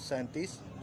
37,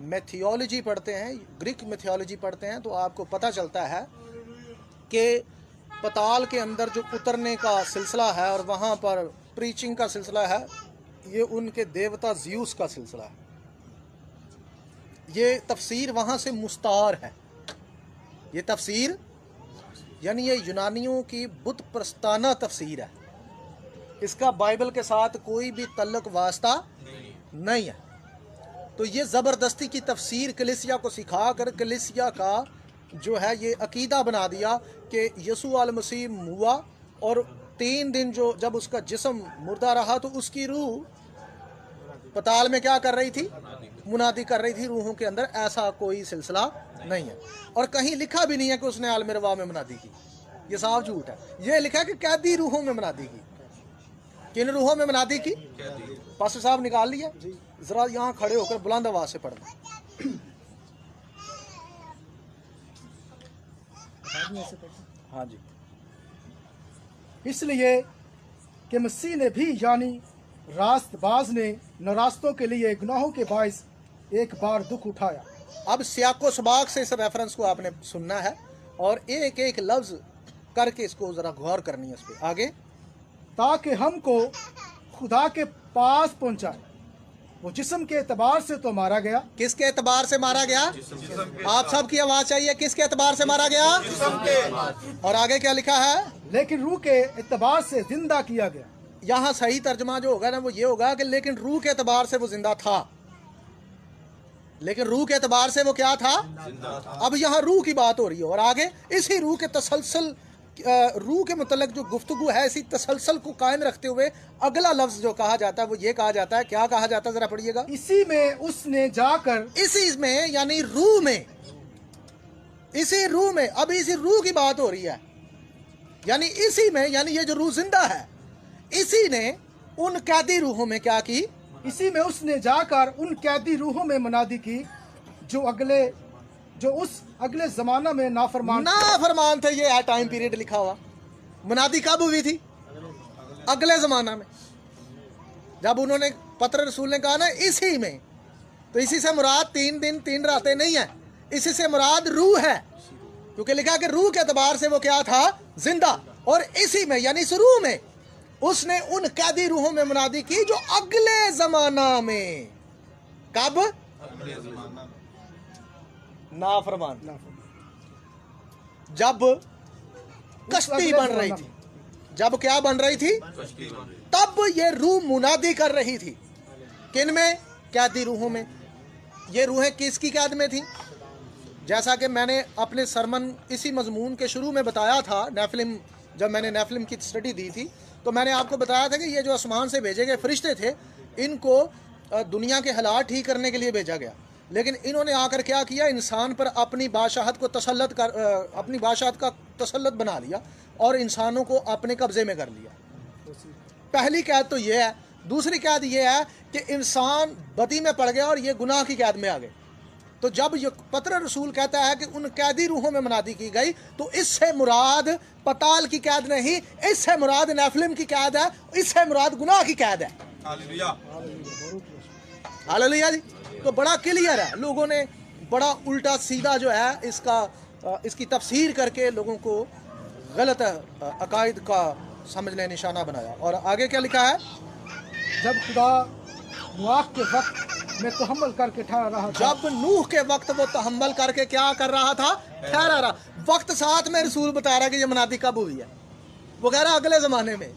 میتھیولوجی پڑھتے ہیں، گریک میتھیولوجی پڑھتے ہیں، تو آپ کو پتہ چلتا ہے کہ پتال کے اندر جو اترنے کا سلسلہ ہے اور وہاں پر پریچنگ کا سلسلہ ہے، یہ ان کے دیوتا زیوس کا سلسلہ ہے. یہ تفسیر وہاں سے مستعار ہے. یہ تفسیر یعنی یہ یونانیوں کی بت پرستانہ تفسیر ہے. اس کا بائبل کے ساتھ کوئی بھی تعلق واسطہ نہیں ہے. تو یہ زبردستی کی تفسیر کلیسیا کو سکھا کر کلیسیا کا جو ہے یہ عقیدہ بنا دیا کہ یسوع المسیح ہوا اور 3 دن جب اس کا جسم مردہ رہا تو اس کی روح پتال میں کیا کر رہی تھی؟ منادی کر رہی تھی. روحوں کے اندر ایسا کوئی سلسلہ نہیں ہے، اور کہیں لکھا بھی نہیں ہے کہ اس نے عالم روا میں منادی کی. یہ صاف جھوٹ ہے. یہ لکھا ہے کہ قیدی روحوں میں منادی کی. کن روحوں میں منادی کی؟ پاسٹر صاحب نکال لیا ذرا یہاں کھڑے ہو کر بلند آواز سے پڑھنا. ہاں جی. اس لیے کہ مسیح نے بھی یعنی راست باز نے ناراستوں کے لیے گناہوں کے باعث ایک بار دکھ اٹھایا. اب سیاق و سباق سے اس ریفرنس کو آپ نے سننا ہے اور ایک ایک لفظ کر کے اس کو ذرا غور کرنی ہے اس پہ. آگے تاکہ ہم کو خدا کے پاس پہنچائے. وہ جسم کے اعتبار سے تو مارا گیا. کس کے اعتبار سے مارا گیا؟ آپ سب کی آواز چاہیے. کس کے اعتبار سے مارا گیا؟ اور آگے کیا لکھا ہے؟ لیکن روح کے اعتبار سے زندہ کیا گیا. یہاں صحیح ترجمہ جو ہوگا نا وہ یہ ہوگا کہ لیکن روح کے اعتبار سے وہ زندہ تھا. لیکن روح کے اعتبار سے وہ کیا تھا؟ اب یہاں روح کی بات ہو رہی ہے اور آگے اسی روح کے تسلسل روح کے متعلق جو گفتگو ہے اسی تسلسل کو قائم رکھتے ہوئے اگلا لفظ جو کہا جاتا ہے وہ یہ کہا جاتا ہے. کیا کہا جاتا ہے ذرا پڑھیے گا. اسی میں اس نے جا کر اسی میں یعنی روح میں، اسی روح میں. اب اسی روح کی بات ہو رہی ہے یعنی اسی میں، یعنی یہ جو روح زندہ ہے اسی نے ان قیدی روحوں میں کیا کی؟ اسی میں اس نے جا کر ان قیدی روحوں میں منادی کی جو اس اگلے زمانہ میں نافرمان تھے. یہ ہے ٹائم پیریڈ لکھا ہوا. منادی کب ہوئی تھی؟ اگلے زمانہ میں. جب انہوں نے پتر رسول نے کہا نا اسی میں، تو اسی سے مراد 3 دن 3 راتیں نہیں ہیں. اسی سے مراد روح ہے، کیونکہ لکھا کہ روح کے اعتبار سے وہ کیا تھا؟ زندہ. اور اسی میں یعنی اس روح میں اس نے ان قیدی روحوں میں منادی کی جو اگلے زمانہ میں. کب؟ نافرمان. جب کشتی بن رہی تھی. جب کیا بن رہی تھی؟ تب یہ روح منادی کر رہی تھی. کن میں؟ قیدی روحوں میں. یہ روحیں کس کی قید میں تھیں؟ جیسا کہ میں نے اپنے سرمن اسی مضمون کے شروع میں بتایا تھا، نیفلم جب میں نے نیفلم کی اسٹڈی دی تھی تو میں نے آپ کو بتایا تھا کہ یہ جو آسمان سے بھیجے گئے فرشتے تھے ان کو دنیا کے حالات ٹھیک کرنے کے لیے بھیجا گیا، لیکن انہوں نے آ کر کیا کیا؟ انسان پر اپنی بادشاہت کا تسلط بنا لیا اور انسانوں کو اپنے قبضے میں کر لیا. پہلی قید تو یہ ہے. دوسری قید یہ ہے کہ انسان بدی میں پڑ گیا اور یہ گناہ کی قید میں آ گئے. تو جب یہ پتر رسول کہتا ہے کہ ان قیدی روحوں میں منادی کی گئی تو اس سے مراد پتال کی قید نہیں، اس سے مراد نیفلم کی قید ہے، اس سے مراد گناہ کی قید ہے. ہاللویا جی. تو بڑا کلیئر ہے. لوگوں نے بڑا الٹا سیدھا جو ہے اس کی تفسیر کر کے لوگوں کو غلط عقائد کا سمجھنے نشانہ بنایا. اور آگے کیا لکھا ہے؟ جب خدا نوح کے وقت میں تحمل کر کے ٹھہرا رہا تھا. جب نوح کے وقت وہ تحمل کر کے کیا کر رہا تھا؟ ٹھہرا رہا. وقت ساتھ میں رسول بتا رہا ہے کہ یہ منادی کب ہوئی ہے. وہ کہہ رہا اگلے زمانے میں.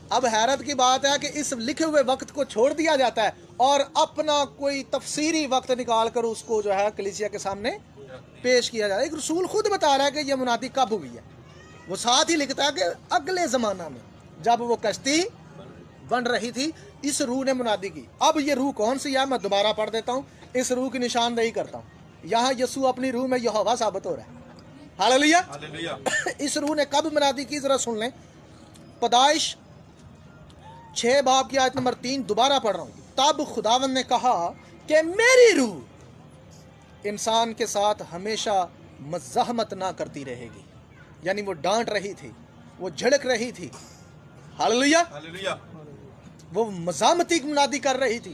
اب حیرت کی بات ہے کہ اس لکھے ہوئے وقت کو چھوڑ دیا جاتا ہے اور اپنا کوئی تفسیری وقت نکال کر اس کو جو ہے کلیسیا کے سامنے پیش کیا جاتا ہے. ایک رسول خود بتا رہا ہے کہ یہ منادی کب ہوئی ہے. وہ ساتھ ہی لکھتا ہے کہ اگلے زمانہ میں جب وہ کشتی بن رہی تھی اس روح نے منادی کی. اب یہ روح کون سی ہے؟ میں دوبارہ پڑھ دیتا ہوں، اس روح کی نشاندہی کرتا ہوں. یہاں یسوع اپنی روح میں یہوہ ثابت ہو رہا ہے. ہاللویا. اس روح نے کب منادی کی ذرا سن لیں. پیدائش 6 باب کی آیت نمبر 3 دوبارہ پڑھ رہا ہوں. تب خداوند نے کہا کہ میری روح انسان کے ساتھ ہمیشہ مزاحمت نہ کرتی رہے گی. یعنی وہ ڈانٹ رہی تھی، وہ جھڑک رہی تھی. ہاللویا. وہ مزاحمتی منادی کر رہی تھی.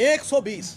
120।